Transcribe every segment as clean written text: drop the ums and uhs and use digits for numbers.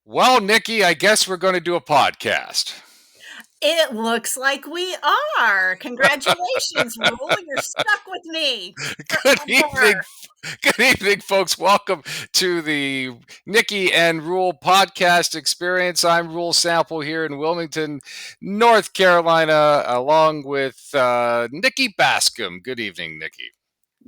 Well, Nikki, I guess we're going to do a podcast. It looks like we are. Congratulations, Rule. You're stuck with me Good evening, forever. good evening, folks. Welcome to the Nikki and Rule podcast experience. I'm Rule Sample here in Wilmington, North Carolina, along with Nikki Bascom. Good evening, Nikki.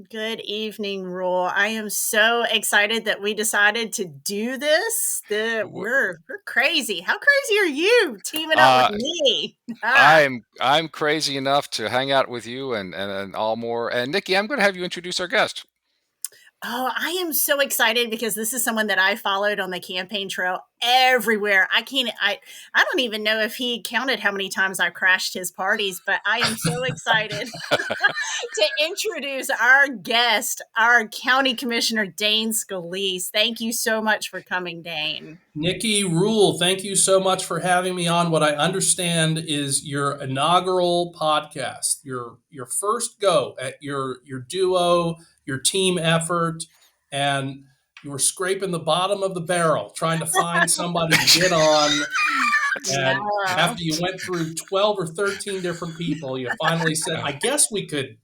Good evening, Rule. I am so excited that we decided to do this. We're crazy. How crazy are you teaming up with Uh, me? Ah. I'm crazy enough to hang out with you and all more. And Nikki, I'm going to have you introduce our guest. Oh, I am so excited because this is someone that I followed on the campaign trail everywhere. I don't even know if he counted how many times I crashed his parties, but I am so excited to introduce our guest, our County Commissioner Dane Scalise. Thank you so much for coming, Dane. Nikki Rule, thank you so much for having me on what I understand is your inaugural podcast, your first go at your duo, your team effort, and you were scraping the bottom of the barrel trying to find somebody to get on. And No. after you went through 12 or 13 different people, you finally said, I guess we could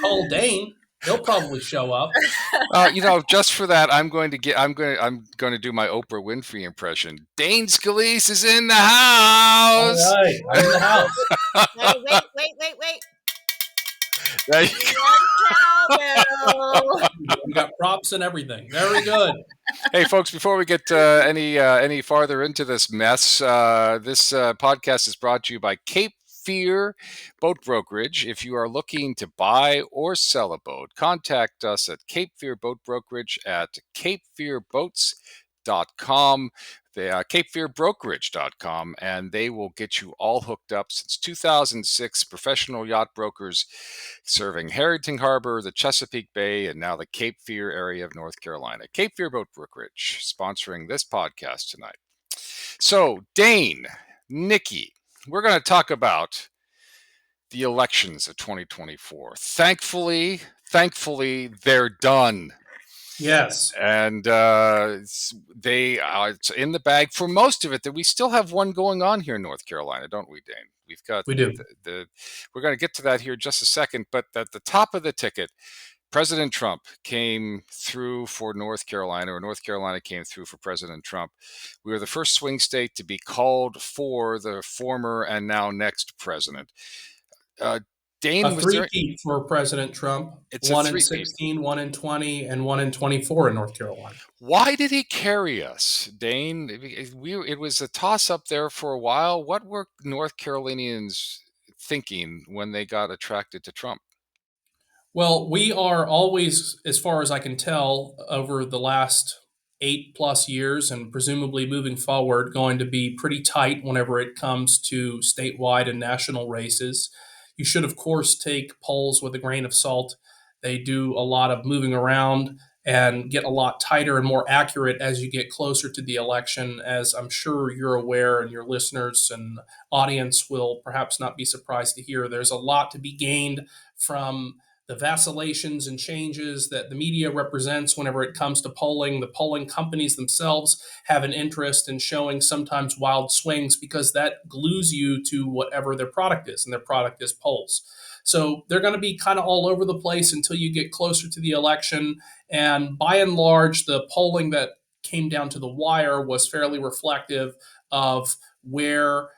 call Dane. He'll probably show up. Just for that, I'm going to do my Oprah Winfrey impression. Dane Scalise is in the All house. right, I'm in the house. Wait. There you Cowbell. We got props and everything. Very good. Hey, folks, before we get any farther into this mess, this podcast is brought to you by Cape Fear Boat Brokerage. If you are looking to buy or sell a boat, contact us at Cape Fear Boat Brokerage at capefearbboats.com. CapeFearBrokerage.com, and they will get you all hooked up. Since 2006, professional yacht brokers serving Harrington Harbor, the Chesapeake Bay, and now the Cape Fear area of North Carolina. Cape Fear Boat Brokerage sponsoring this podcast tonight. So, Dane, Nikki, we're going to talk about the elections of 2024. Thankfully, they're done. Yes. And it's in the bag for most of it. That we still have one going on here in North Carolina, don't we, Dane? We've got We do. we're going to get to that here in just a second. But at the top of the ticket, President Trump came through for North Carolina, or North Carolina came through for President Trump. We were the first swing state to be called for the former and now next president. Dane, A was there? three-peat for President Trump. It's a One in three-peat. 16, one in 20, and one in 24 in North Carolina. Why did he carry us, Dane? It was a toss up there for a while. What were North Carolinians thinking when they got attracted to Trump? Well, we are always, as far as I can tell, over the last 8+ years and presumably moving forward, going to be pretty tight whenever it comes to statewide and national races. You should, of course, take polls with a grain of salt. They do a lot of moving around and get a lot tighter and more accurate as you get closer to the election, as I'm sure you're aware, and your listeners and audience will perhaps not be surprised to hear. There's a lot to be gained from the vacillations and changes that the media represents whenever it comes to polling. The polling companies themselves have an interest in showing sometimes wild swings because that glues you to whatever their product is, and their product is polls. So they're going to be kind of all over the place until you get closer to the election. And by and large, the polling that came down to the wire was fairly reflective of where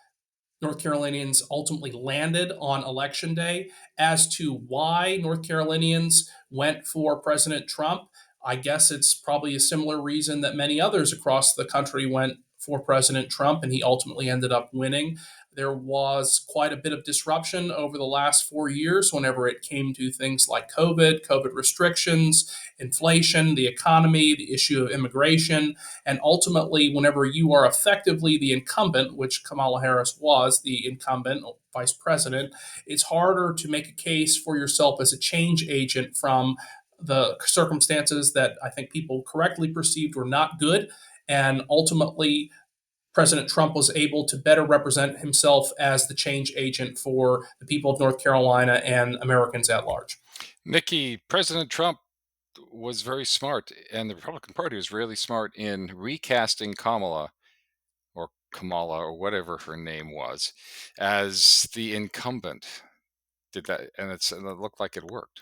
North Carolinians ultimately landed on election day. As to why North Carolinians went for President Trump, I guess it's probably a similar reason that many others across the country went for President Trump, and he ultimately ended up winning. There was quite a bit of disruption over the last 4 years whenever it came to things like COVID restrictions, inflation, the economy, the issue of immigration. And ultimately, whenever you are effectively the incumbent, which Kamala Harris was the incumbent vice president, it's harder to make a case for yourself as a change agent from the circumstances that I think people correctly perceived were not good. And ultimately, President Trump was able to better represent himself as the change agent for the people of North Carolina and Americans at large. Nikki, President Trump was very smart, and the Republican Party was really smart in recasting Kamala Kamala, or whatever her name was, as the incumbent. Did that, and it looked like it worked.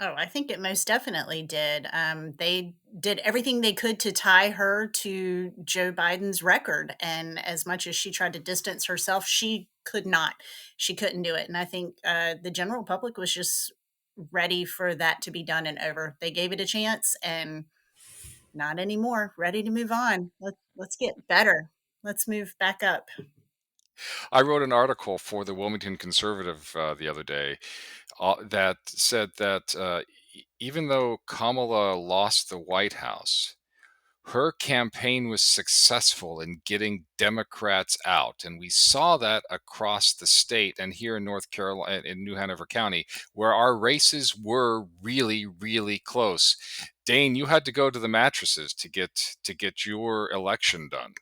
Oh, I think it most definitely did. They did everything they could to tie her to Joe Biden's record. And as much as she tried to distance herself, she could not. She couldn't do it. And I think the general public was just ready for that to be done and over. They gave it a chance and not anymore. Ready to move on. Let's get better. Let's move back up. I wrote an article for the Wilmington Conservative the other day that said that even though Kamala lost the White House, her campaign was successful in getting Democrats out. And we saw that across the state and here in North Carolina, in New Hanover County, where our races were really, really close. Dane, you had to go to the mattresses to get your election done.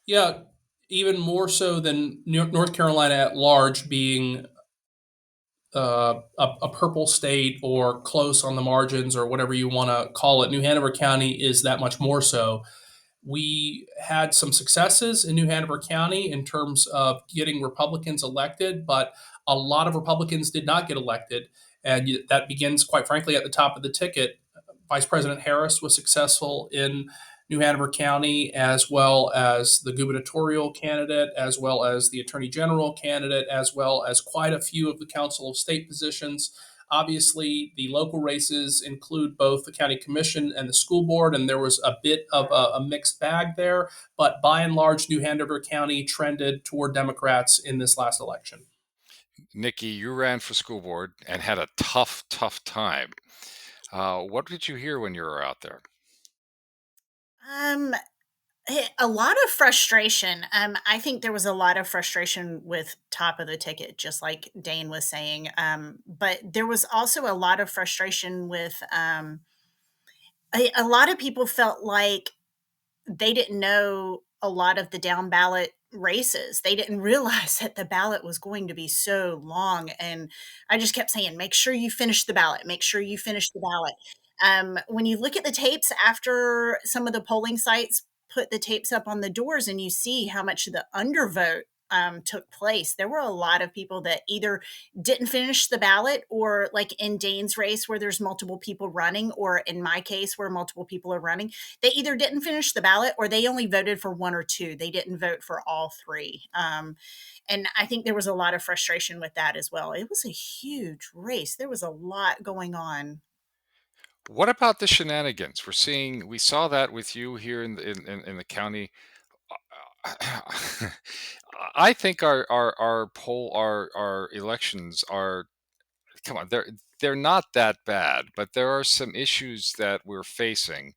Yeah, even more so than North Carolina at large being a purple state or close on the margins or whatever you want to call it. New Hanover County is that much more so. We had some successes in New Hanover County in terms of getting Republicans elected, but a lot of Republicans did not get elected. And that begins, quite frankly, at the top of the ticket. Vice President Harris was successful in New Hanover County, as well as the gubernatorial candidate, as well as the attorney general candidate, as well as quite a few of the Council of State positions. Obviously, the local races include both the county commission and the school board, and there was a bit of a mixed bag there. But by and large, New Hanover County trended toward Democrats in this last election. Nikki, you ran for school board and had a tough, tough time. What did you hear when you were out there? Um, a lot of frustration. I think there was a lot of frustration with top of the ticket, just like Dane was saying. But there was also a lot of frustration with a lot of people felt like they didn't know a lot of the down ballot races. They didn't realize that the ballot was going to be so long. And I just kept saying, make sure you finish the ballot, make sure you finish the ballot. When you look at the tapes after some of the polling sites put the tapes up on the doors and you see how much the undervote took place, there were a lot of people that either didn't finish the ballot, or like in Dane's race where there's multiple people running, or in my case where multiple people are running, they either didn't finish the ballot or they only voted for one or two. They didn't vote for all three. And I think there was a lot of frustration with that as well. It was a huge race. There was a lot going on. What about the shenanigans? We saw that with you here in the county. I think our elections are, come on, they're not that bad, but there are some issues that we're facing.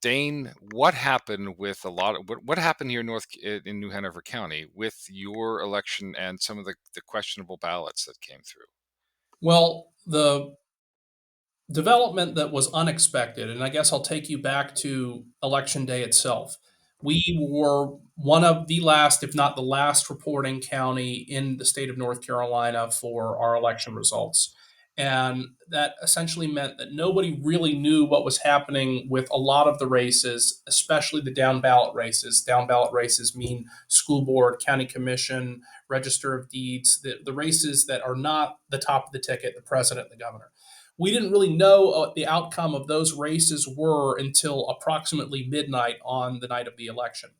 Dane, what happened with a lot of what happened here in New Hanover County with your election and some of the questionable ballots that came through? Well, the development that was unexpected, and I guess I'll take you back to election day itself. We were one of the last, if not the last, reporting county in the state of North Carolina for our election results. And that essentially meant that nobody really knew what was happening with a lot of the races, especially the down ballot races. Down ballot races mean school board, county commission, register of deeds, the races that are not the top of the ticket, the president, the governor. We didn't really know what the outcome of those races were until approximately midnight on the night of the election.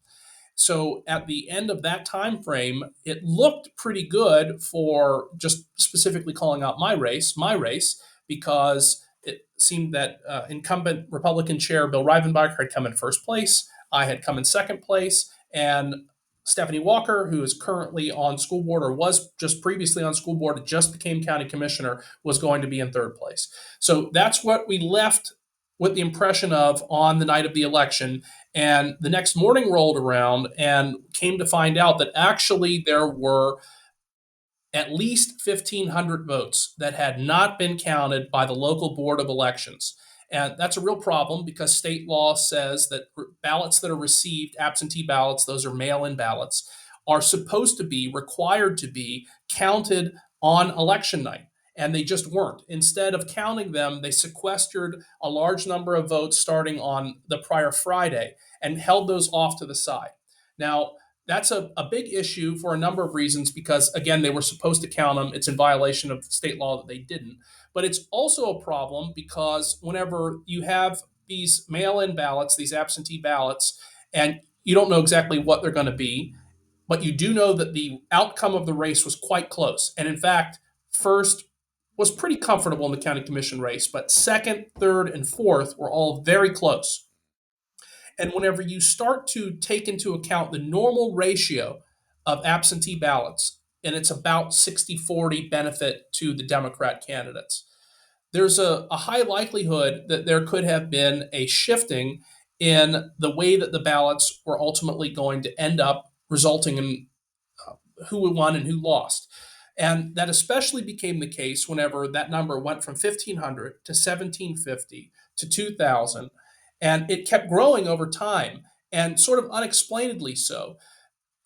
So at the end of that time frame, it looked pretty good for just specifically calling out my race, because it seemed that incumbent Republican chair Bill Rivenbark had come in first place. I had come in second place, and Stephanie Walker, who is currently on school board or was just previously on school board, just became county commissioner, was going to be in third place. So that's what we left with the impression of on the night of the election. And the next morning rolled around and came to find out that actually there were at least 1,500 votes that had not been counted by the local board of elections. And that's a real problem because state law says that ballots that are received, absentee ballots, those are mail in ballots, are supposed to be required to be counted on election night. And they just weren't. Instead of counting them, they sequestered a large number of votes starting on the prior Friday and held those off to the side. Now, that's a big issue for a number of reasons because, again, they were supposed to count them. It's in violation of state law that they didn't. But it's also a problem because whenever you have these mail in ballots, these absentee ballots, and you don't know exactly what they're going to be, but you do know that the outcome of the race was quite close. And in fact, first was pretty comfortable in the county commission race, but second, third, and fourth were all very close. And whenever you start to take into account the normal ratio of absentee ballots, and it's about 60-40 benefit to the Democrat candidates, there's a high likelihood that there could have been a shifting in the way that the ballots were ultimately going to end up, resulting in who won and who lost. And that especially became the case whenever that number went from 1,500 to 1,750 to 2,000. And it kept growing over time, and sort of unexplainedly so.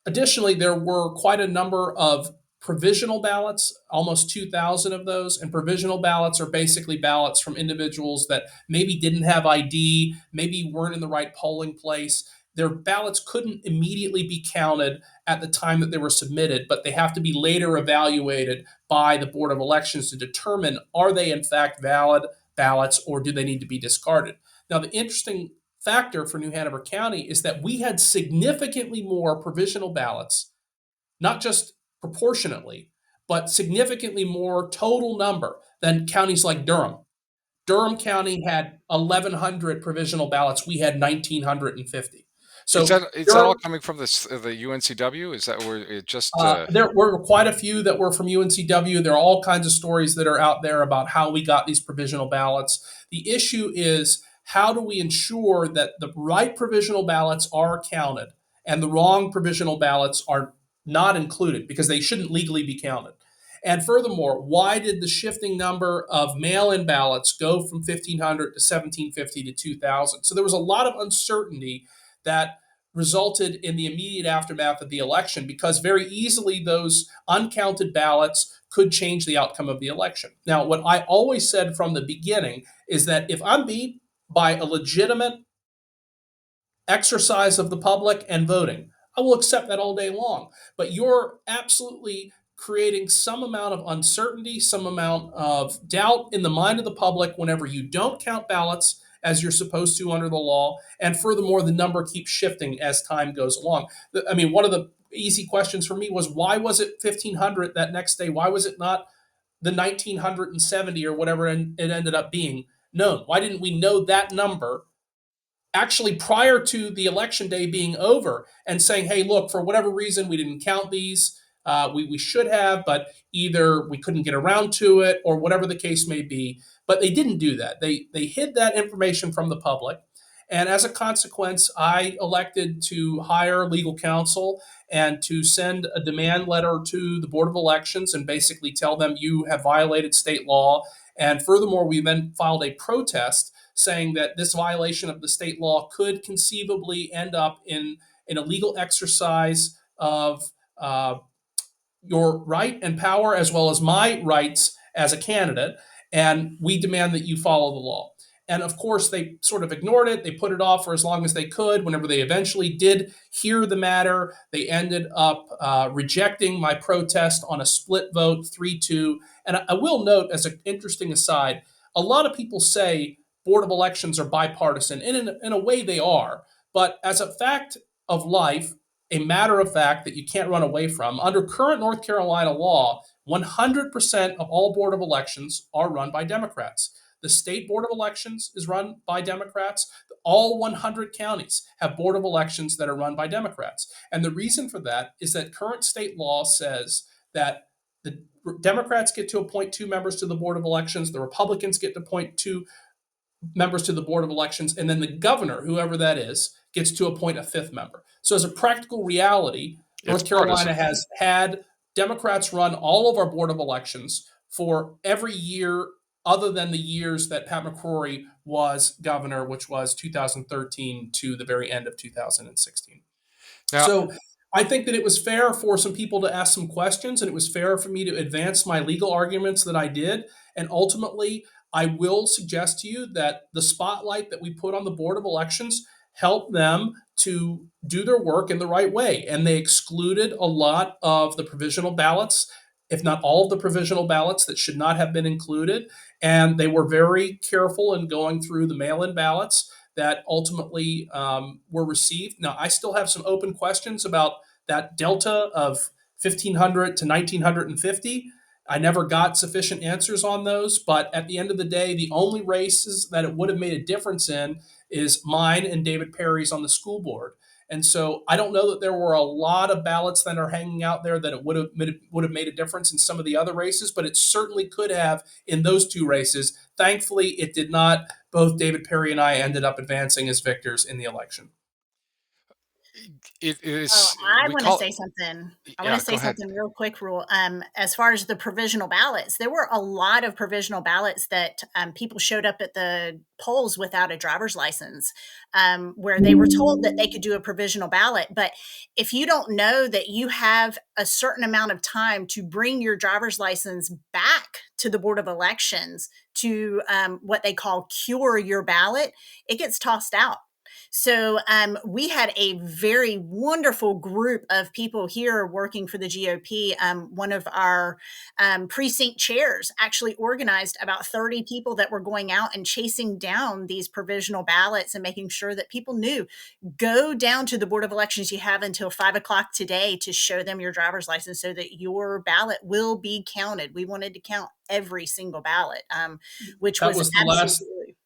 Additionally, there were quite a number of provisional ballots, almost 2,000 of those. And provisional ballots are basically ballots from individuals that maybe didn't have ID, maybe weren't in the right polling place. Their ballots couldn't immediately be counted at the time that they were submitted, but they have to be later evaluated by the Board of Elections to determine are they in fact valid ballots or do they need to be discarded. Now, the interesting factor for New Hanover County is that we had significantly more provisional ballots, not just proportionately, but significantly more total number than counties like Durham. Durham County had 1,100 provisional ballots. We had 1,950. So Is that all Durham, coming from the UNCW? Is that where it just there were quite a few that were from UNCW. There are all kinds of stories that are out there about how we got these provisional ballots. The issue is how do we ensure that the right provisional ballots are counted and the wrong provisional ballots are not included because they shouldn't legally be counted? And furthermore, why did the shifting number of mail in ballots go from 1,500 to 1,750 to 2,000? So there was a lot of uncertainty that resulted in the immediate aftermath of the election because very easily those uncounted ballots could change the outcome of the election. Now, what I always said from the beginning is that if I'm beat by a legitimate exercise of the public and voting, I will accept that all day long. But you're absolutely creating some amount of uncertainty, some amount of doubt in the mind of the public whenever you don't count ballots as you're supposed to under the law. And furthermore, the number keeps shifting as time goes along. I mean, one of the easy questions for me was why was it 1,500 that next day? Why was it not the 1,970 or whatever it ended up being known? Why didn't we know that number actually prior to the election day being over and saying, hey, look, for whatever reason, we didn't count these. We should have, but either we couldn't get around to it or whatever the case may be. But they didn't do that. They hid that information from the public. And as a consequence, I elected to hire legal counsel and to send a demand letter to the Board of Elections and basically tell them you have violated state law. And furthermore, we then filed a protest saying that this violation of the state law could conceivably end up in a legal exercise of your right and power as well as my rights as a candidate. And we demand that you follow the law. And of course, they sort of ignored it. They put it off for as long as they could. Whenever they eventually did hear the matter, they ended up rejecting my protest on a split vote, 3-2. And I will note, as an interesting aside, a lot of people say Board of Elections are bipartisan. And in a way, they are. But as a fact of life, a matter of fact that you can't run away from, under current North Carolina law, 100% of all Board of Elections are run by Democrats. The state Board of Elections is run by Democrats. All 100 counties have Board of Elections that are run by Democrats. And the reason for that is that current state law says that the Democrats get to appoint 2 members to the Board of Elections, the Republicans get to appoint 2 members to the Board of Elections, and then the governor, whoever that is, gets to appoint a 5th member. So as a practical reality, North Carolina has had Democrats run all of our Board of Elections for every year other than the years that Pat McCrory was governor, which was 2013 to the very end of 2016. now, So I think that it was fair for some people to ask some questions, and it was fair for me to advance my legal arguments that I did. And ultimately, I will suggest to you that the spotlight that we put on the Board of Elections helped them to do their work in the right way. And they excluded a lot of the provisional ballots, if not all of the provisional ballots that should not have been included. And they were very careful in going through the mail in ballots that ultimately were received. Now, I still have some open questions about that delta of 1,500 to 1,950. I never got sufficient answers on those, but at the end of the day, the only races that it would have made a difference in is mine and David Perry's on the school board. And so I don't know that there were a lot of ballots that are hanging out there that it would have made a difference in some of the other races, but it certainly could have in those two races. Thankfully, it did not. Both David Perry and I ended up advancing as victors in the election. It Oh, is, I we want to call say something. I want yeah, to go say ahead. something real quick, Rule. As far as the provisional ballots, there were a lot of provisional ballots that people showed up at the polls without a driver's license, where they were told that they could do a provisional ballot. But if you don't know that you have a certain amount of time to bring your driver's license back to the Board of Elections to what they call cure your ballot, it gets tossed out. So we had a very wonderful group of people here working for the GOP. One of our precinct chairs actually organized about 30 people that were going out and chasing down these provisional ballots and making sure that people knew, go down to the Board of Elections. You have until 5 o'clock today to show them your driver's license so that your ballot will be counted. We wanted to count every single ballot, which That was was the last absolutely.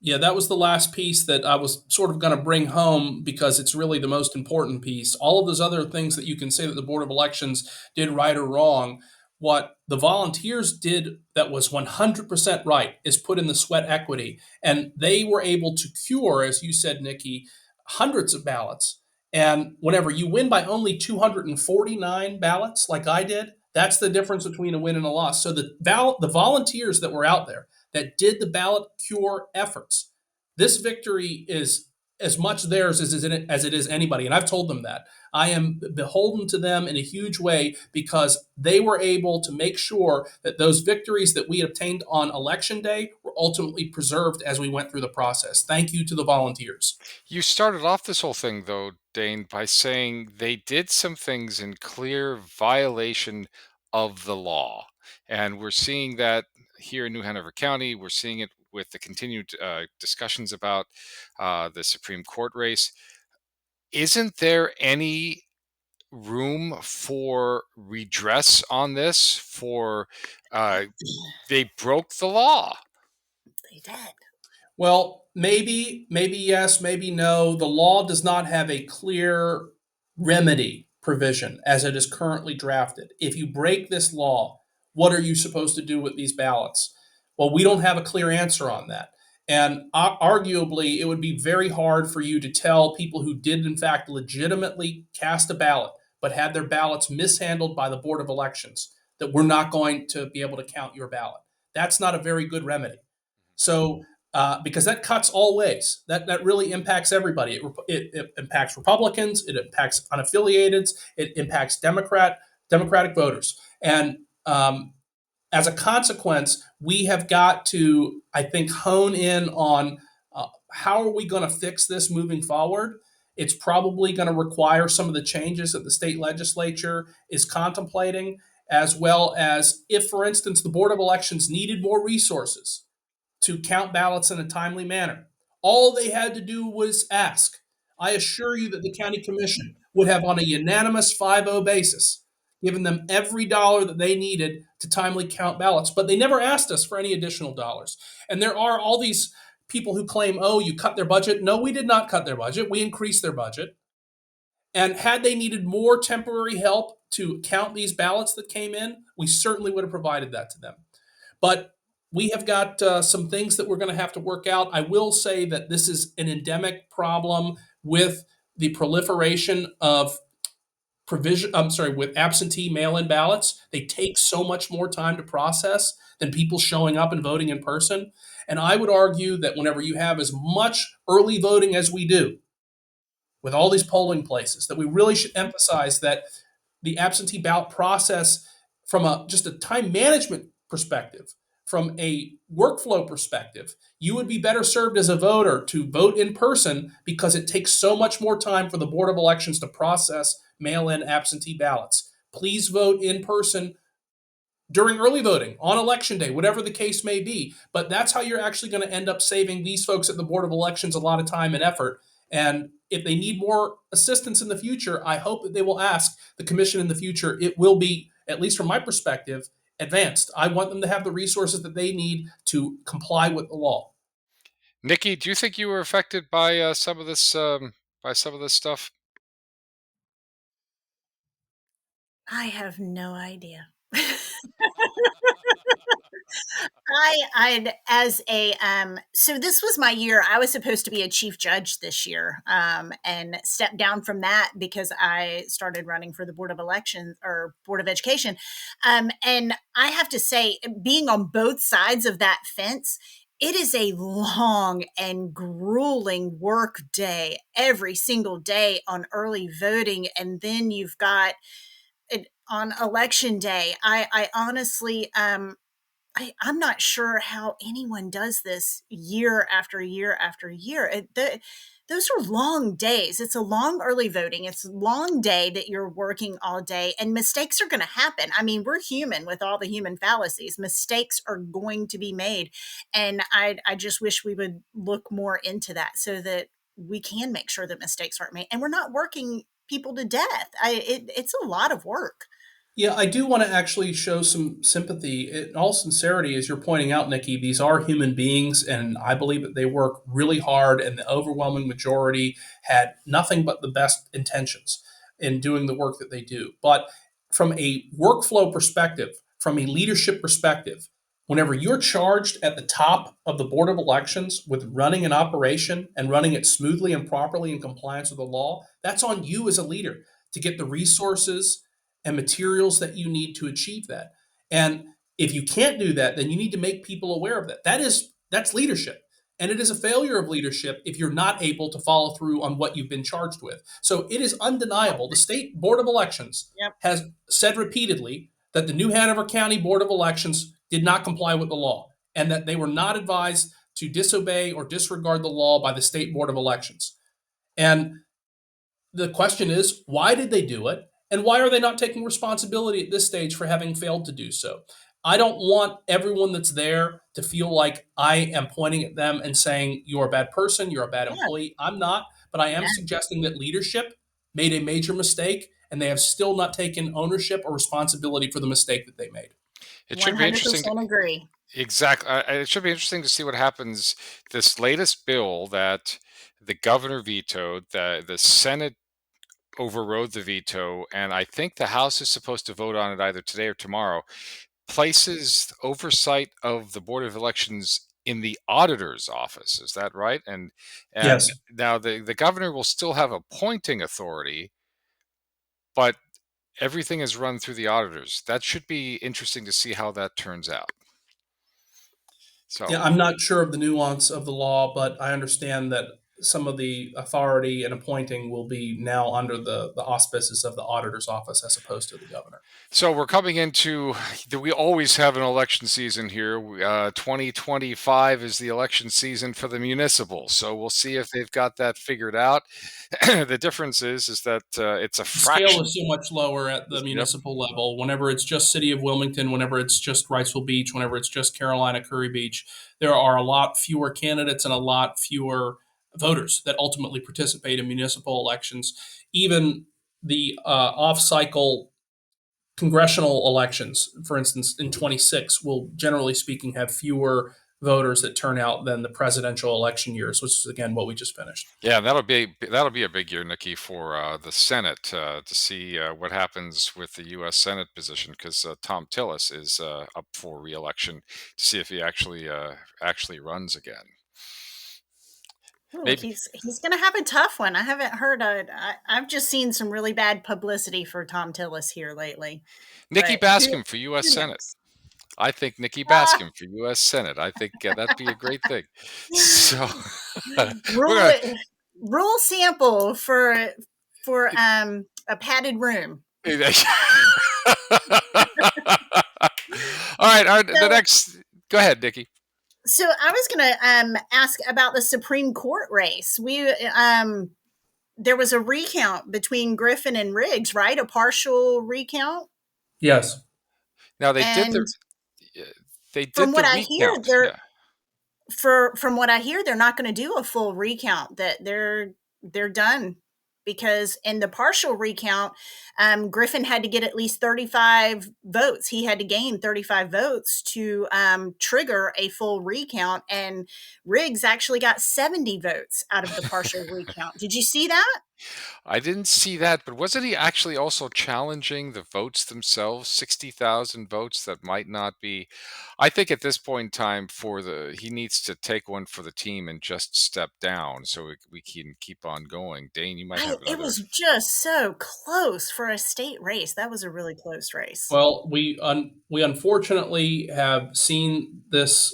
Yeah, that was the last piece that I was sort of going to bring home because it's really the most important piece. All of those other things that you can say that the Board of Elections did right or wrong, what the volunteers did that was 100% right is put in the sweat equity. And they were able to cure, as you said, Nikki, hundreds of ballots. And whenever you win by only 249 ballots, like I did, that's the difference between a win and a loss. So the volunteers that were out there that did the ballot cure efforts. This victory is as much theirs as it is anybody. And I've told them that. I am beholden to them in a huge way because they were able to make sure that those victories that we obtained on election day were ultimately preserved as we went through the process. Thank you to the volunteers. You started off this whole thing, though, Dane, by saying they did some things in clear violation of the law. And we're seeing that here in New Hanover County. We're seeing it with the continued discussions about the Supreme Court race. Isn't there any room for redress on this? For uh, they broke the law. They did. Well, maybe yes, maybe no. The law does not have a clear remedy provision as it is currently drafted. If you break this law, what are you supposed to do with these ballots? Well, we don't have a clear answer on that. And arguably, it would be very hard for you to tell people who did, in fact, legitimately cast a ballot, but had their ballots mishandled by the Board of Elections, that we're not going to be able to count your ballot. That's not a very good remedy. So, because that cuts all ways. That really impacts everybody. It impacts Republicans. It impacts unaffiliated. It impacts Democratic voters. And as a consequence, we have got to, I think, hone in on how are we going to fix this moving forward. It's probably going to require some of the changes that the state legislature is contemplating, as well as if, for instance, the Board of Elections needed more resources to count ballots in a timely manner. All they had to do was ask. I assure you that the county commission would have, on a unanimous 5-0 basis, given them every dollar that they needed to timely count ballots. But they never asked us for any additional dollars. And there are all these people who claim, oh, you cut their budget. No, we did not cut their budget. We increased their budget. And had they needed more temporary help to count these ballots that came in, we certainly would have provided that to them. But we have got some things that we're going to have to work out. I will say that this is an endemic problem with the proliferation of with absentee mail-in ballots. They take so much more time to process than people showing up and voting in person. And I would argue that whenever you have as much early voting as we do with all these polling places, that we really should emphasize that the absentee ballot process from just a time management perspective from a workflow perspective, you would be better served as a voter to vote in person because it takes so much more time for the Board of Elections to process mail in absentee ballots. Please vote in person during early voting, on election day, whatever the case may be. But that's how you're actually going to end up saving these folks at the Board of Elections a lot of time and effort. And if they need more assistance in the future, I hope that they will ask the commission in the future. It will be, at least from my perspective, advanced. I want them to have the resources that they need to comply with the law. Nikki, do you think you were affected by some of this stuff? I have no idea. As a so this was my year. I was supposed to be a chief judge this year, and stepped down from that because I started running for the Board of Elections or Board of Education. And I have to say, being on both sides of that fence, it is a long and grueling work day every single day on early voting, and then you've got it on election day. I honestly I'm not sure how anyone does this year after year after year. Those are long days. It's a long early voting. It's a long day that you're working all day, and mistakes are going to happen. I mean, we're human with all the human fallacies. Mistakes are going to be made, and I just wish we would look more into that so that we can make sure that mistakes aren't made, and we're not working people to death. It's a lot of work. Yeah, I do want to actually show some sympathy. In all sincerity, as you're pointing out, Nikki, these are human beings, and I believe that they work really hard, and the overwhelming majority had nothing but the best intentions in doing the work that they do. But from a workflow perspective, from a leadership perspective, whenever you're charged at the top of the Board of Elections with running an operation and running it smoothly and properly in compliance with the law, that's on you as a leader to get the resources and materials that you need to achieve that. And if you can't do that, then you need to make people aware of that. That's leadership. And it is a failure of leadership if you're not able to follow through on what you've been charged with. So it is undeniable. The State Board of Elections Yep. has said repeatedly that the New Hanover County Board of Elections did not comply with the law and that they were not advised to disobey or disregard the law by the State Board of Elections. And the question is, why did they do it? And why are they not taking responsibility at this stage for having failed to do so? I don't want everyone that's there to feel like I am pointing at them and saying, you're a bad person, you're a bad Yeah. employee. I'm not, but I am suggesting that leadership made a major mistake and they have still not taken ownership or responsibility for the mistake that they made. It should be interesting. 100% agree. Exactly. It should be interesting to see what happens. This latest bill that the governor vetoed, the Senate overrode the veto, and I think the House is supposed to vote on it either today or tomorrow, places oversight of the Board of Elections in the auditor's office. Is that right? And Yes. now the governor will still have appointing authority, but everything is run through the auditors. That should be interesting to see how that turns out. So Yeah, I'm not sure of the nuance of the law, but I understand that some of the authority and appointing will be now under the auspices of the auditor's office as opposed to the governor. So we're coming into we always have an election season here. 2025 is the election season for the municipals. So we'll see if they've got that figured out. The difference is that it's a The scale fraction. is so much lower at the Yep. municipal level. Whenever it's just City of Wilmington, whenever it's just Riceville Beach, whenever it's just Carolina Curry Beach, there are a lot fewer candidates and a lot fewer voters that ultimately participate in municipal elections. Even the off-cycle congressional elections, for instance, in 26, will generally speaking have fewer voters that turn out than the presidential election years, which is again what we just finished. Yeah, that'll be a big year, Nikki, for the Senate to see what happens with the U.S. Senate position because Tom Tillis is up for reelection to see if he actually runs again. Ooh, Maybe he's going to have a tough one. I haven't heard. I've just seen some really bad publicity for Tom Tillis here lately. Nikki But Baskin for U.S. who Senate. knows? I think Nikki Ah, Baskin for U.S. Senate. I think that'd be a great thing. So we're rule gonna. rule sample for a padded room. All right, the So next. Go ahead, Nikki. So I was going to ask about the Supreme Court race. We there was a recount between Griffin and Riggs, right? A partial recount, Yes. Now and they from did the what I hear, recount. Yeah. from what I hear, they're not going to do a full recount. That they're done because in the partial recount, Griffin had to get at least 35 votes. He had to gain 35 votes to trigger a full recount, and Riggs actually got 70 votes out of the partial recount. Did you see that? I didn't see that, but wasn't he actually also challenging the votes themselves? 60,000 votes that might not be. I think at this point in time, he needs to take one for the team and just step down so we can keep on going. Dane, you might have It another. was just so close for a state race. That was a really close race. Well, we unfortunately have seen this.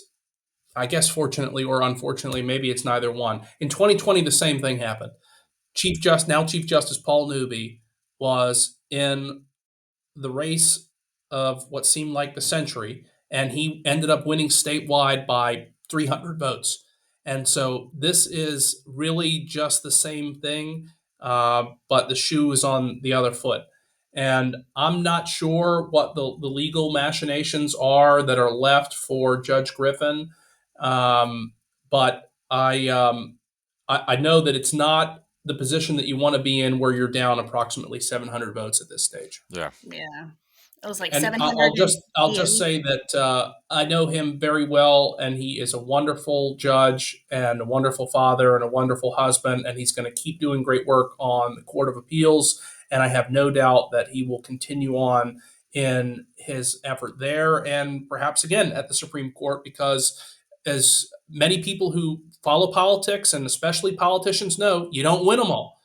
I guess fortunately or unfortunately, maybe it's neither one. In 2020, the same thing happened. Chief Justice Paul Newby was in the race of what seemed like the century, and he ended up winning statewide by 300 votes. And so this is really just the same thing, but the shoe is on the other foot. And I'm not sure what the legal machinations are that are left for Judge Griffin, but I know that it's not the position that you want to be in where you're down approximately 700 votes at this stage. Yeah. Yeah. It was like And I'll just 780. say that I know him very well, and he is a wonderful judge and a wonderful father and a wonderful husband, and he's going to keep doing great work on the Court of Appeals. And I have no doubt that he will continue on in his effort there, and perhaps again at the Supreme Court, because as many people who follow politics and especially politicians know, you don't win them all.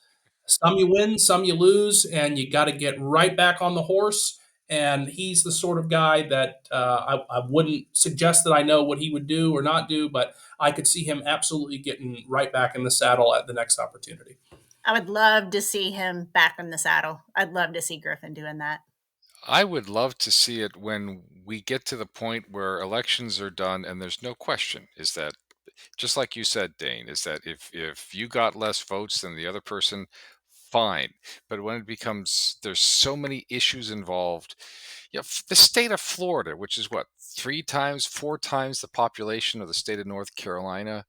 Some you win, some you lose, and you got to get right back on the horse. And he's the sort of guy that I wouldn't suggest that I know what he would do or not do, but I could see him absolutely getting right back in the saddle at the next opportunity. I would love to see him back in the saddle. I'd love to see Griffin doing that. I would love to see it when we get to the point where elections are done and there's no question is that just like you said, Dane, is that if you got less votes than the other person, fine. But when it becomes there's so many issues involved, the state of Florida, which is what 3 times, 4 times the population of the state of North Carolina,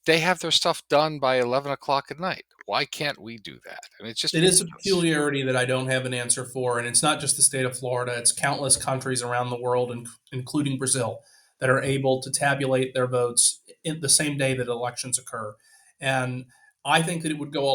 they have their stuff done by 11 o'clock at night. Why can't we do that? I mean, it's just It is a ridiculous. peculiarity that I don't have an answer for, and it's not just the state of Florida; it's countless countries around the world, including Brazil, that are able to tabulate their votes in the same day that elections occur. And I think that it would go a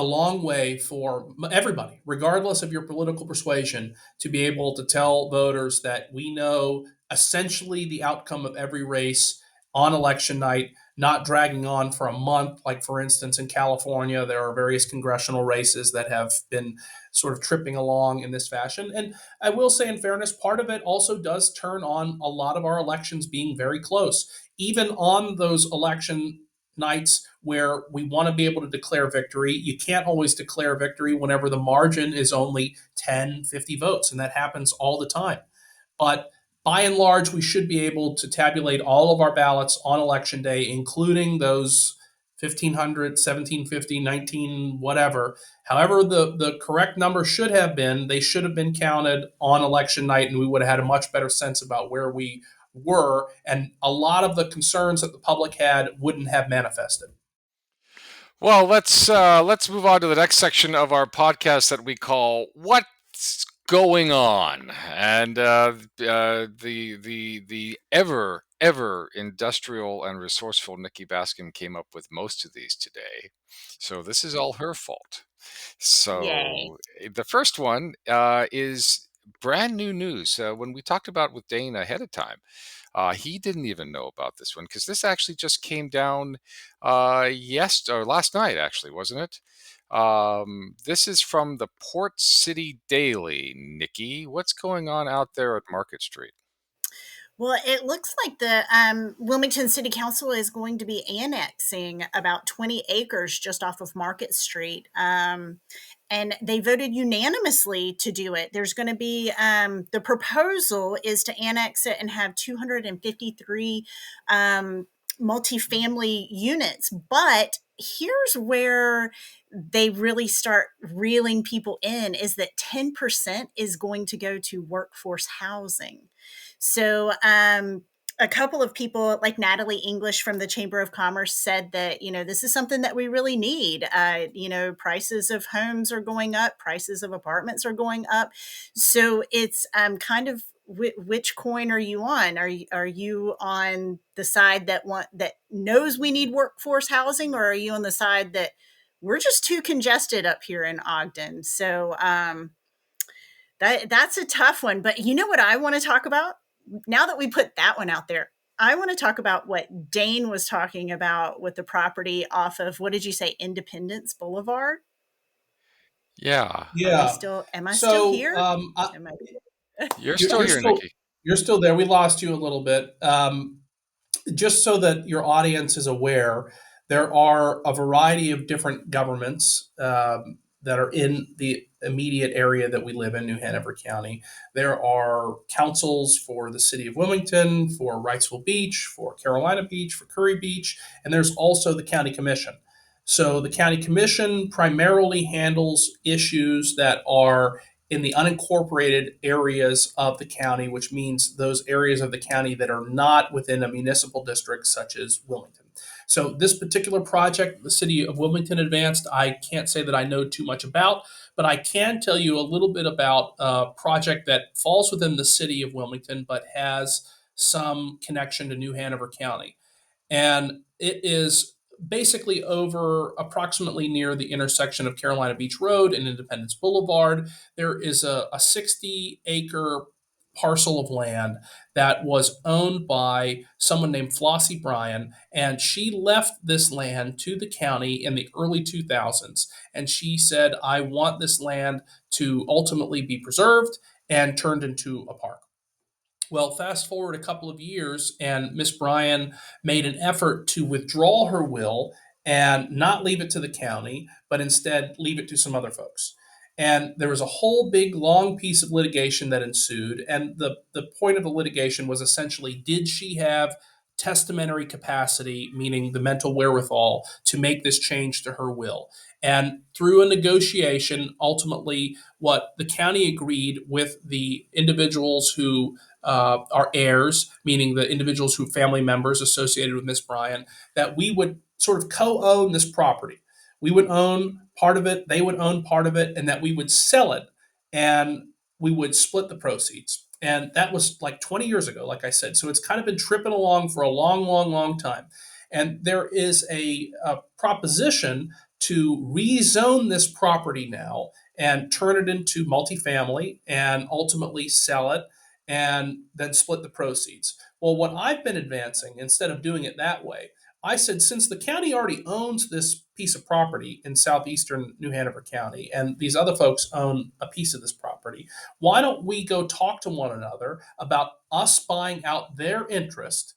long way for everybody, regardless of your political persuasion, to be able to tell voters that we know essentially the outcome of every race on election night, not dragging on for a month. Like, for instance, in California, there are various congressional races that have been sort of tripping along in this fashion. And I will say, in fairness, part of it also does turn on a lot of our elections being very close. Even on those election nights where we want to be able to declare victory, you can't always declare victory whenever the margin is only 10, 50 votes, and that happens all the time. But by and large, we should be able to tabulate all of our ballots on election day, including those 1500, 1750, 19, whatever. However, the correct number should have been, they should have been counted on election night, and we would have had a much better sense about where we were. And a lot of the concerns that the public had wouldn't have manifested. Well, let's move on to the next section of our podcast that we call "What's Going On," and the ever industrial and resourceful Nikki Baskin came up with most of these today, so this is all her fault. Yay. So the first one is brand new news. When we talked about with Dane ahead of time, he didn't even know about this one because this actually just came down or last night, actually, wasn't it? This is from the Port City Daily. Nikki, what's going on out there at Market Street? Well, it looks like the Wilmington City Council is going to be annexing about 20 acres just off of Market Street. And they voted unanimously to do it. There's going to be the proposal is to annex it and have 253 multifamily units. But here's where they really start reeling people in is that 10% is going to go to workforce housing. So, a couple of people like Natalie English from the Chamber of Commerce said that, this is something that we really need. Prices of homes are going up, prices of apartments are going up. So it's kind of which coin are you on? Are you on the side that knows we need workforce housing, or are you on the side that we're just too congested up here in Ogden? So that's a tough one. But you know what I want to talk about? Now that we put that one out there, I want to talk about what Dane was talking about with the property off of, what did you say, Independence Boulevard? Yeah, Are we Yeah. still, am I still So here? Am I, you're you're, still you're here, still Nikki. you're still there. We lost you a little bit. Just so that your audience is aware, there are a variety of different governments that are in the immediate area that we live in, New Hanover County. There are councils for the city of Wilmington, for Wrightsville Beach, for Carolina Beach, for Curry Beach, and there's also the county commission. So the county commission primarily handles issues that are in the unincorporated areas of the county, which means those areas of the county that are not within a municipal district such as Wilmington. So, this particular project, the city of Wilmington advanced, I can't say that I know too much about, but I can tell you a little bit about a project that falls within the city of Wilmington but has some connection to New Hanover County. And it is basically over approximately near the intersection of Carolina Beach Road and Independence Boulevard. There is a 60-acre parcel of land that was owned by someone named Flossie Bryan, and she left this land to the county in the early 2000s. And she said, I want this land to ultimately be preserved and turned into a park. Well, fast forward a couple of years, and Miss Bryan made an effort to withdraw her will and not leave it to the county, but instead leave it to some other folks. And there was a whole big long piece of litigation that ensued. And the point of the litigation was essentially, did she have testamentary capacity, meaning the mental wherewithal, to make this change to her will? And through a negotiation, ultimately, what the county agreed with the individuals who our heirs, meaning the individuals who family members associated with Miss Bryan, that we would sort of co-own this property. We would own part of it, they would own part of it, and that we would sell it and we would split the proceeds. And that was like 20 years ago, like I said. So it's kind of been tripping along for a long, long, long time. And there is a proposition to rezone this property now and turn it into multifamily and ultimately sell it and then split the proceeds. Well, what I've been advancing, instead of doing it that way, I said, since the county already owns this piece of property in southeastern New Hanover County, and these other folks own a piece of this property, why don't we go talk to one another about us buying out their interest,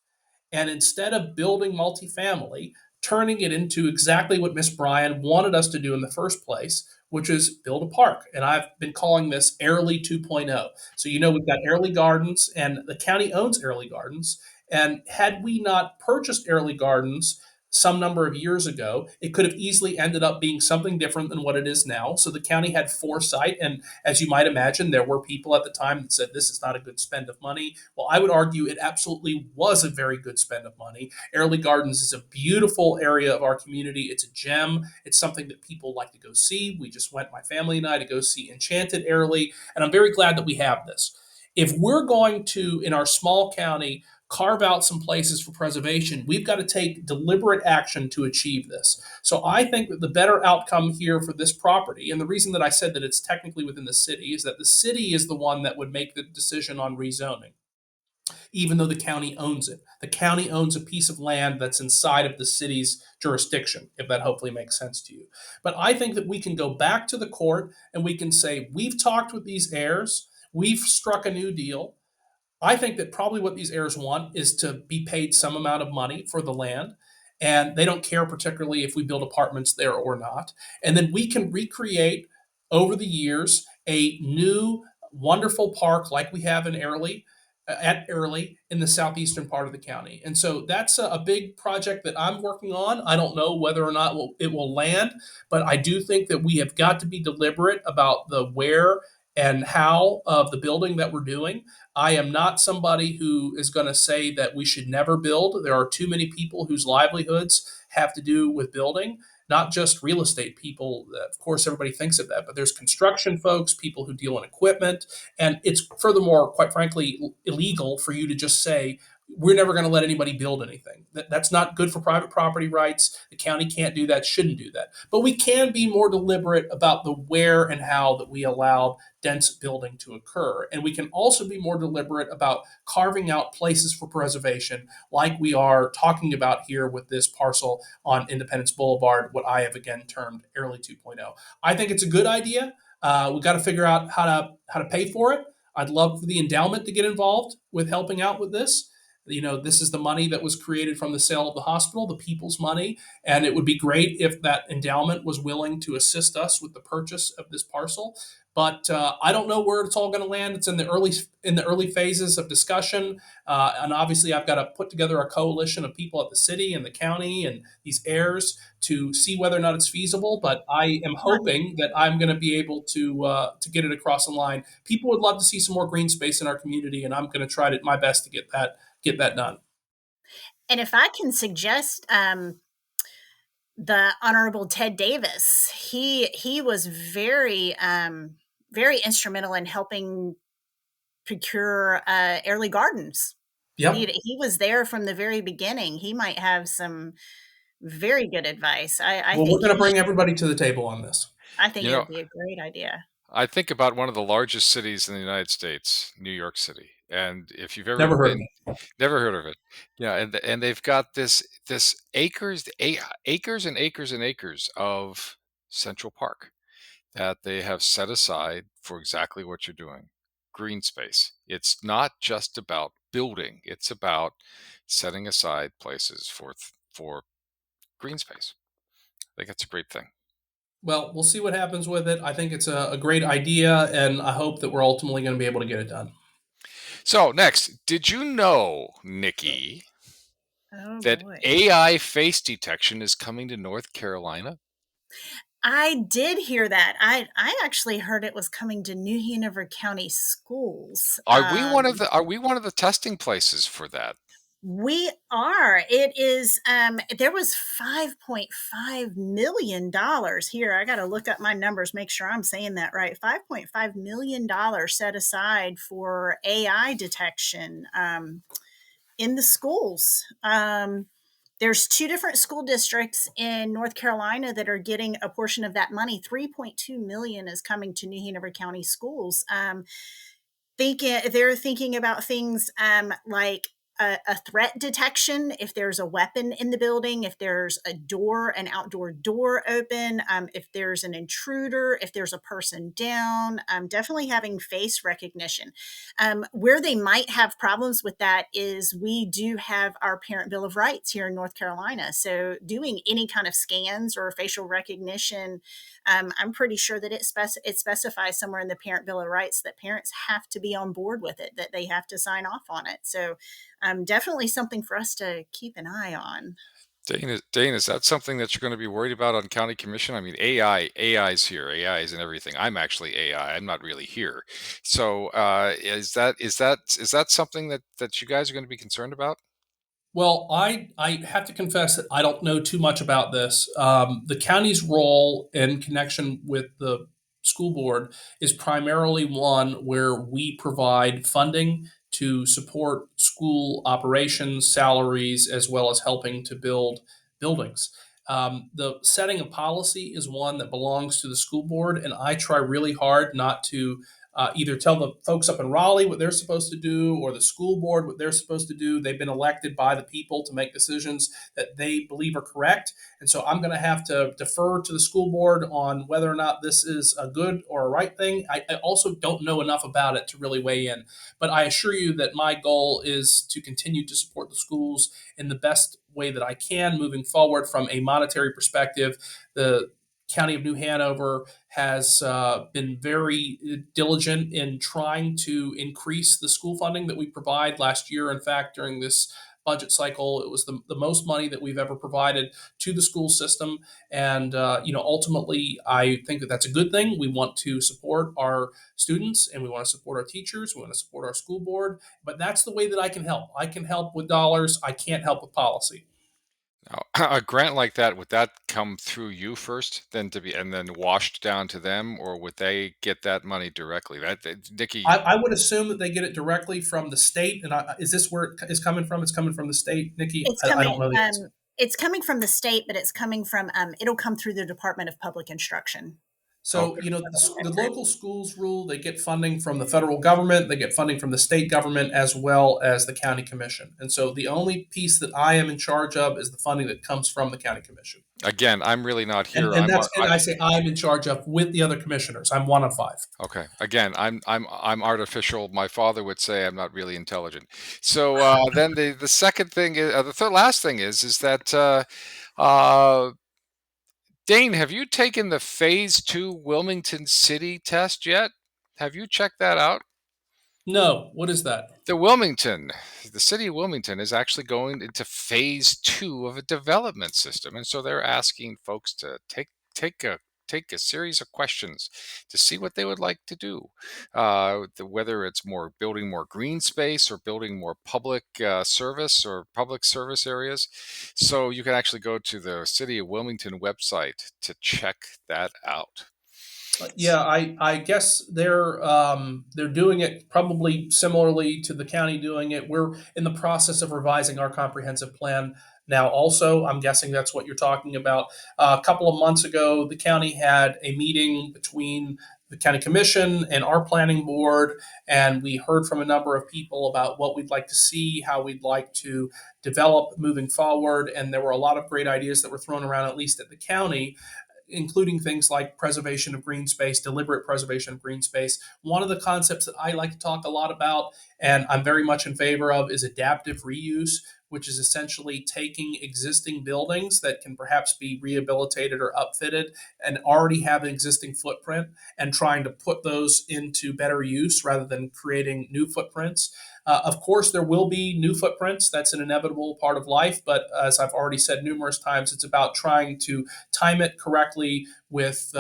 and instead of building multifamily, turning it into exactly what Miss Bryan wanted us to do in the first place, which is build a park. And I've been calling this Airly 2.0. So, we've got Airly Gardens, and the county owns Airly Gardens. And had we not purchased Airly Gardens some number of years ago, it could have easily ended up being something different than what it is now. So the county had foresight. And as you might imagine, there were people at the time that said this is not a good spend of money. Well, I would argue it absolutely was a very good spend of money. Airly Gardens is a beautiful area of our community. It's a gem. It's something that people like to go see. We just went, my family and I, to go see Enchanted Airly. And I'm very glad that we have this. If we're going to, in our small county, carve out some places for preservation, we've got to take deliberate action to achieve this. So I think that the better outcome here for this property, and the reason that I said that it's technically within the city, is that the city is the one that would make the decision on rezoning, even though the county owns it. The county owns a piece of land that's inside of the city's jurisdiction, if that hopefully makes sense to you. But I think that we can go back to the court and we can say, we've talked with these heirs, we've struck a new deal. I think that probably what these heirs want is to be paid some amount of money for the land. And they don't care particularly if we build apartments there or not. And then we can recreate over the years a new wonderful park like we have in Airlie, at Airlie in the southeastern part of the county. And so that's a big project that I'm working on. I don't know whether or not it will land, but I do think that we have got to be deliberate about the where and how of the building that we're doing. I am not somebody who is going to say that we should never build. There are too many people whose livelihoods have to do with building, not just real estate people. Of course, everybody thinks of that, but there's construction folks, people who deal in equipment. And it's furthermore, quite frankly, illegal for you to just say, we're never going to let anybody build anything. That's not good for private property rights. The county can't do that, shouldn't do that. But we can be more deliberate about the where and how that we allow dense building to occur. And we can also be more deliberate about carving out places for preservation, like we are talking about here with this parcel on Independence Boulevard, what I have again termed Airlie 2.0. I think it's a good idea. We've got to figure out how to pay for it. I'd love for the endowment to get involved with helping out with this. This is the money that was created from the sale of the hospital, the people's money, and it would be great if that endowment was willing to assist us with the purchase of this parcel. But I don't know where it's all going to land. It's in the early phases of discussion, and obviously I've got to put together a coalition of people at the city and the county and these heirs to see whether or not it's feasible. But I am hoping that I'm going to be able to get it across the line. People would love to see some more green space in our community, and I'm going to try my best to get that done. And if I can suggest, the Honorable Ted Davis, he was very instrumental in helping procure Airlie Gardens. Yep. He was there from the very beginning. He might have some very good advice. I Well, we're think going to he bring should. everybody to the table on this. I think You it know, would be a great idea. I think about one of the largest cities in the United States, New York City. And if you've ever Never heard of been, it. never heard of it, yeah, and they've got this acres and acres and acres of Central Park that they have set aside for exactly what you're doing, green space. It's not just about building; it's about setting aside places for green space. I think that's a great thing. Well, we'll see what happens with it. I think it's a great idea, and I hope that we're ultimately going to be able to get it done. So next, did you know, Nikki, Oh that boy. AI face detection is coming to North Carolina? I did hear that. I actually heard it was coming to New Hanover County schools. Are we one of the testing places for that? We are. It is there was $5.5 million here. I got to look up my numbers, make sure I'm saying that right. $5.5 million set aside for AI detection in the schools. There's two different school districts in North Carolina that are getting a portion of that money. 3.2 million is coming to New Hanover County schools. They're thinking about things like a threat detection, if there's a weapon in the building, if there's an outdoor door open, if there's an intruder, if there's a person down, definitely having face recognition. Where they might have problems with that is we do have our Parent Bill of Rights here in North Carolina. So doing any kind of scans or facial recognition, I'm pretty sure that it specifies somewhere in the Parent Bill of Rights that parents have to be on board with it, that they have to sign off on it. So definitely something for us to keep an eye on. Dane, is that something that you're going to be worried about on county commission? I mean, AI's here, AI is and everything. I'm actually AI. I'm not really here. So, is that something that you guys are going to be concerned about? Well, I have to confess that I don't know too much about this. The county's role in connection with the school board is primarily one where we provide funding to support school operations, salaries, as well as helping to build buildings. The setting of policy is one that belongs to the school board, and I try really hard not to either tell the folks up in Raleigh what they're supposed to do or the school board what they're supposed to do. They've been elected by the people to make decisions that they believe are correct. And so I'm going to have to defer to the school board on whether or not this is a good or a right thing. I also don't know enough about it to really weigh in. But I assure you that my goal is to continue to support the schools in the best way that I can moving forward from a monetary perspective. The County of New Hanover has been very diligent in trying to increase the school funding that we provide. Last year, in fact, during this budget cycle, it was the most money that we've ever provided to the school system. And, ultimately, I think that that's a good thing. We want to support our students and we want to support our teachers. We want to support our school board. But that's the way that I can help. I can help with dollars. I can't help with policy. Now, a grant like that, would that come through you first, then to be and then washed down to them, or would they get that money directly? Nikki, I would assume that they get it directly from the state. And is this where it is coming from? It's coming from the state, Nikki. It's I coming. don't know the answer. It's coming from the state, but it's coming from. It'll come through the Department of Public Instruction. So, okay, the local schools rule, they get funding from the federal government, they get funding from the state government, as well as the county commission. And so the only piece that I am in charge of is the funding that comes from the county commission. again, I'm really not And, here. and that's, and I say I'm in charge of with the other commissioners. I'm one of five. Okay. Again, I'm artificial. My father would say I'm not really intelligent. So then the second thing is the third last thing is that uh, Dane, have you taken the phase two Wilmington City test yet? Have you checked that out? No, what is that? The city of Wilmington is actually going into phase two of a development system, and so they're asking folks to take a series of questions to see what they would like to do, whether it's more building more green space or building more public service or public service areas. So you can actually go to the city of Wilmington website to check that out. Yeah, I guess they're doing it probably similarly to the county doing it. We're in the process of revising our comprehensive plan now. Also, I'm guessing that's what you're talking about. A couple of months ago, the county had a meeting between the county commission and our planning board, and we heard from a number of people about what we'd like to see, how we'd like to develop moving forward, and there were a lot of great ideas that were thrown around, at least at the county, including things like preservation of green space, deliberate preservation of green space. One of the concepts that I like to talk a lot about, and I'm very much in favor of, is adaptive reuse, which is essentially taking existing buildings that can perhaps be rehabilitated or upfitted and already have an existing footprint and trying to put those into better use rather than creating new footprints. Of course, there will be new footprints. That's an inevitable part of life. But as I've already said numerous times, it's about trying to time it correctly with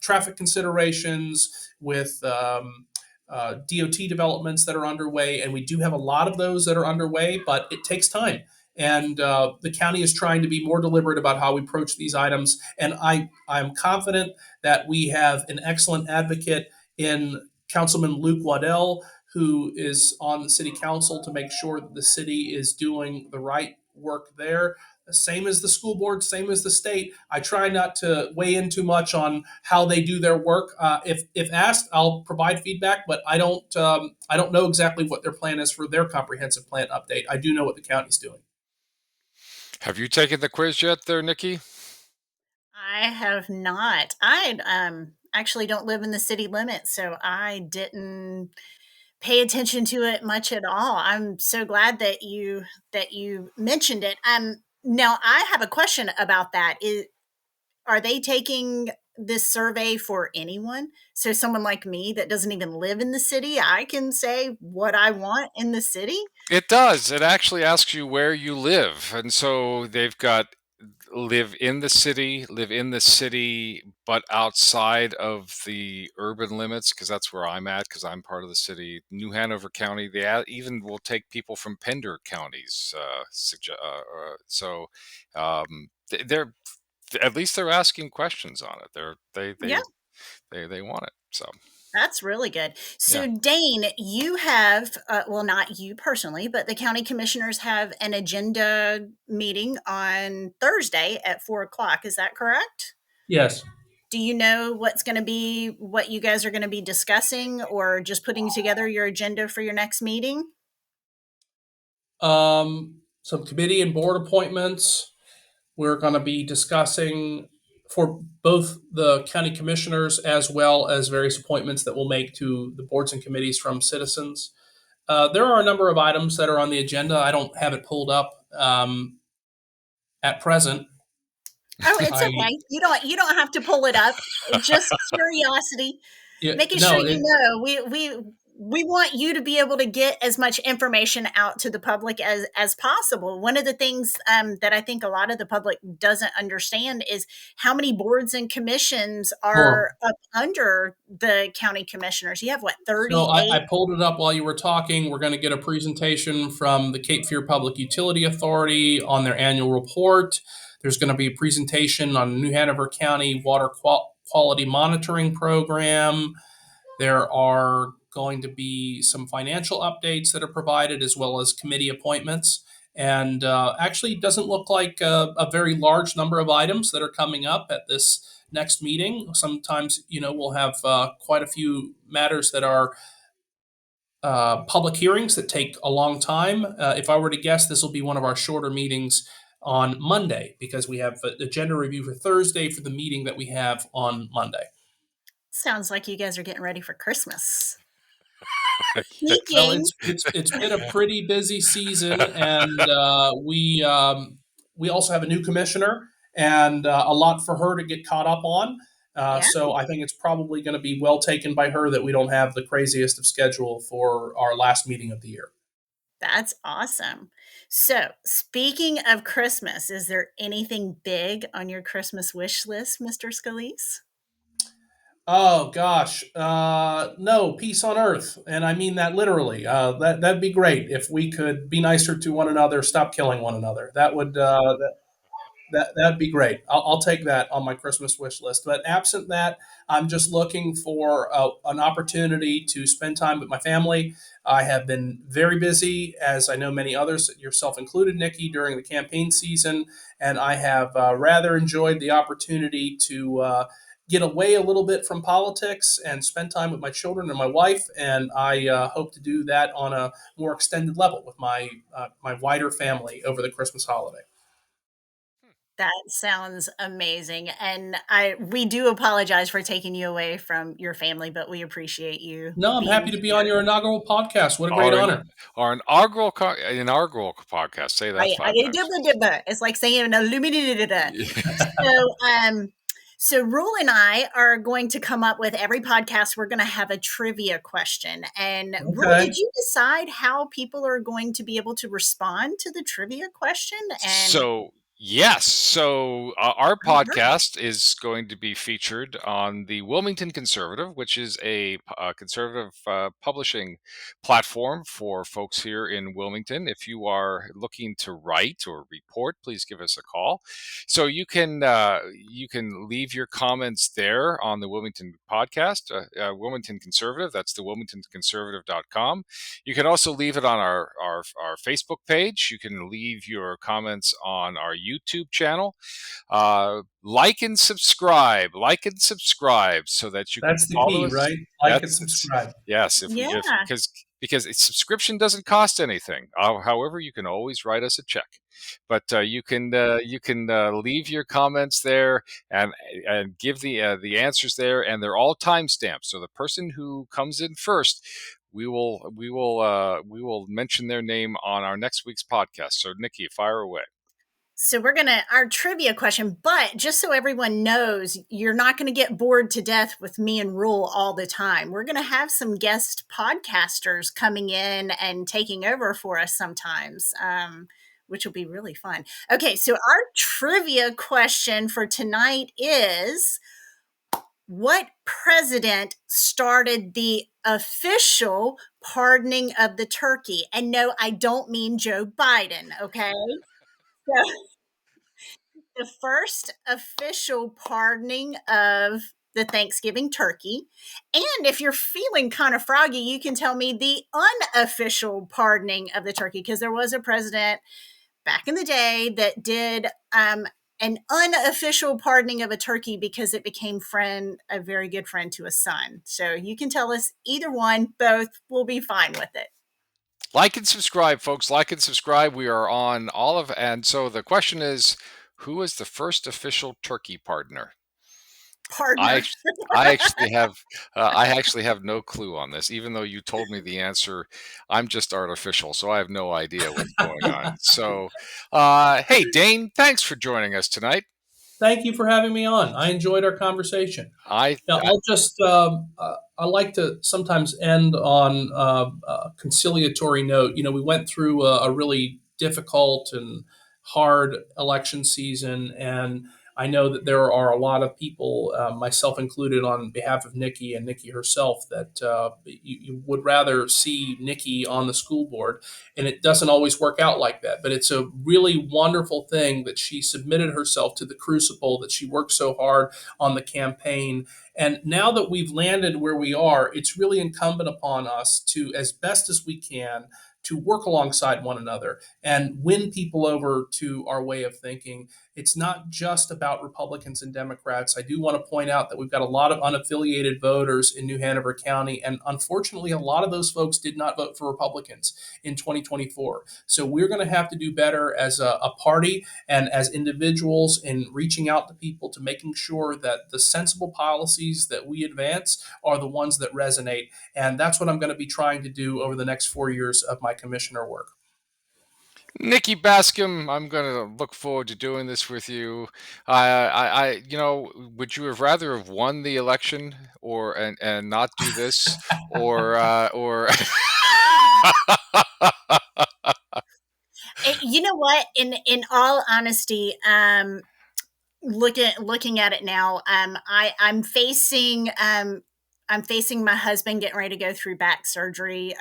traffic considerations, with DOT developments that are underway. And we do have a lot of those that are underway, but it takes time. And the county is trying to be more deliberate about how we approach these items. And I'm confident that we have an excellent advocate in Councilman Luke Waddell, who is on the city council to make sure that the city is doing the right work there. Same as the school board, same as the state. I try not to weigh in too much on how they do their work. If asked, I'll provide feedback, but I don't know exactly what their plan is for their comprehensive plan update. I do know what the county's doing. Have you taken the quiz yet, there, Nikki? I have not. I actually don't live in the city limits, so I didn't pay attention to it much at all. I'm so glad that you mentioned it. Now I have a question about that. Are they taking this survey for anyone? So someone like me that doesn't even live in the city, I can say what I want in the city? It does. It actually asks you where you live. And so they've got live in the city, but outside of the urban limits, because that's where I'm at, because I'm part of the city. New Hanover County, even will take people from Pender counties. So they're at least they're asking questions on it. Yeah. They want it. So That's really good. yeah. So, Dane, you have, well, not you personally, but the county commissioners have an agenda meeting on Thursday at 4 o'clock. Is that correct? Yes. Do you know what you guys are going to be discussing, or just putting together your agenda for your next meeting? Some committee and board appointments. We're going to be discussing for both the county commissioners as well as various appointments that we'll make to the boards and committees from citizens. There are a number of items that are on the agenda. I don't have it pulled up at present. Oh, it's I okay. You don't have to pull it up. Just curiosity, yeah, making sure no, you know. We want you to be able to get as much information out to the public as possible. One of the things that I think a lot of the public doesn't understand is how many boards and commissions sure. are up under the county commissioners. You have what, So 38? I pulled it up while you were talking. We're going to get a presentation from the Cape Fear Public Utility Authority on their annual report. There's going to be a presentation on New Hanover County Water Quality Monitoring Program. There are going to be some financial updates that are provided, as well as committee appointments. And actually, it doesn't look like a very large number of items that are coming up at this next meeting. Sometimes, we'll have quite a few matters that are public hearings that take a long time. If I were to guess, this will be one of our shorter meetings on Monday, because we have an agenda review for Thursday for the meeting that we have on Monday. Sounds like you guys are getting ready for Christmas. Well, Speaking, it's been a pretty busy season, and we also have a new commissioner, and a lot for her to get caught up on. yeah. So I think it's probably going to be well taken by her that we don't have the craziest of schedule for our last meeting of the year. That's awesome. So, speaking of Christmas, is there anything big on your Christmas wish list, Mr. Scalise? Oh gosh, no, peace on earth, and I mean that literally. That'd be great if we could be nicer to one another, stop killing one another. That'd be great. I'll take that on my Christmas wish list. But absent that, I'm just looking for an opportunity to spend time with my family. I have been very busy, as I know many others, yourself included, Nikki, during the campaign season, and I have rather enjoyed the opportunity to get away a little bit from politics and spend time with my children and my wife. And I hope to do that on a more extended level with my wider family over the Christmas holiday. That sounds amazing. And we do apologize for taking you away from your family, but we appreciate you No, I'm being happy to be on here. your inaugural podcast. What a great Our, honor. our inaugural podcast. Say that I 5 times. It's like saying illuminated. Yeah. So, so Rule and I are going to come up with every podcast. We're going to have a trivia question. And Rule, Okay. did you decide how people are going to be able to respond to the trivia question? And So, yes. So, our podcast is going to be featured on the Wilmington Conservative, which is a conservative publishing platform for folks here in Wilmington. If you are looking to write or report, please give us a call. So you can leave your comments there on the Wilmington podcast, Wilmington Conservative. That's the WilmingtonConservative.com. You can also leave it on our Facebook page. You can leave your comments on our YouTube channel. Like and subscribe so that you can That's the follow key, us. right? Like and It's subscribe. yes, if yeah, because subscription doesn't cost anything. However, you can always write us a check. But you can leave your comments there and give the answers there, and they're all timestamped. So the person who comes in first, we will mention their name on our next week's podcast. So Nikki, fire away. so we're gonna our trivia question, but just so everyone knows, you're not gonna get bored to death with me and Rule all the time. We're gonna have some guest podcasters coming in and taking over for us sometimes, which will be really fun. Okay, so our trivia question for tonight is: what president started the official pardoning of the turkey? And no, I don't mean Joe Biden, okay? So the first official pardoning of the Thanksgiving turkey. And if you're feeling kind of froggy, you can tell me the unofficial pardoning of the turkey, because there was a president back in the day that did an unofficial pardoning of a turkey because it became a very good friend to a son. So you can tell us either one, both will be fine with it. Like and subscribe, folks. Like and subscribe. We are on all of, and so the question is, who is the first official turkey partner? I Partner. act- I actually have I actually have no clue on this. Even though you told me the answer, I'm just artificial, so I have no idea what's going on. So, hey Dane, thanks for joining us tonight. Thank you for having me on. I enjoyed our conversation. I, Now, I I like to sometimes end on a conciliatory note. You know, we went through a really difficult and hard election season, and I know that there are a lot of people, myself included, on behalf of Nikki and Nikki herself, that you would rather see Nikki on the school board, and it doesn't always work out like that. But it's a really wonderful thing that she submitted herself to the crucible, that she worked so hard on the campaign. And now that we've landed where we are, it's really incumbent upon us to, as best as we can, to work alongside one another and win people over to our way of thinking. It's not just about Republicans and Democrats. I do want to point out that we've got a lot of unaffiliated voters in New Hanover County, and unfortunately, a lot of those folks did not vote for Republicans in 2024. So we're going to have to do better as a party and as individuals in reaching out to people, to making sure that the sensible policies that we advance are the ones that resonate. And that's what I'm going to be trying to do over the next 4 years of my commissioner work. Nikki Bascom, I'm going to look forward to doing this with you. Would you have rather have won the election or and not do this, or? You know what? In all honesty, looking at it now, I'm facing my husband getting ready to go through back surgery.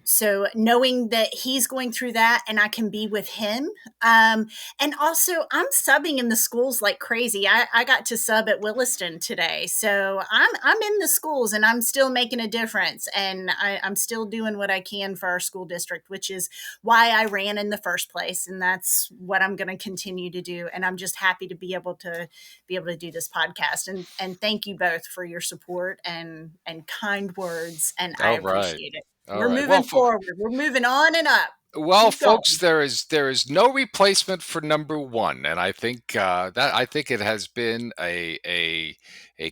So knowing that he's going through that and I can be with him, and also I'm subbing in the schools like crazy. I got to sub at Williston today, so I'm in the schools and I'm still making a difference, and I'm still doing what I can for our school district, which is why I ran in the first place, and that's what I'm going to continue to do. And I'm just happy to be able to do this podcast, and thank you both for your support and kind words, and I All right. appreciate it. All We're right. Well, moving forward. We're moving on and up. well, Keep going. folks, there is no replacement for number one, and I think I think it has been a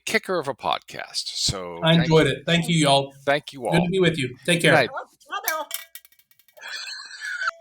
kicker of a podcast. So I enjoyed it. Thank you, y'all. thank you Good to all. be with you. Take Good care. night.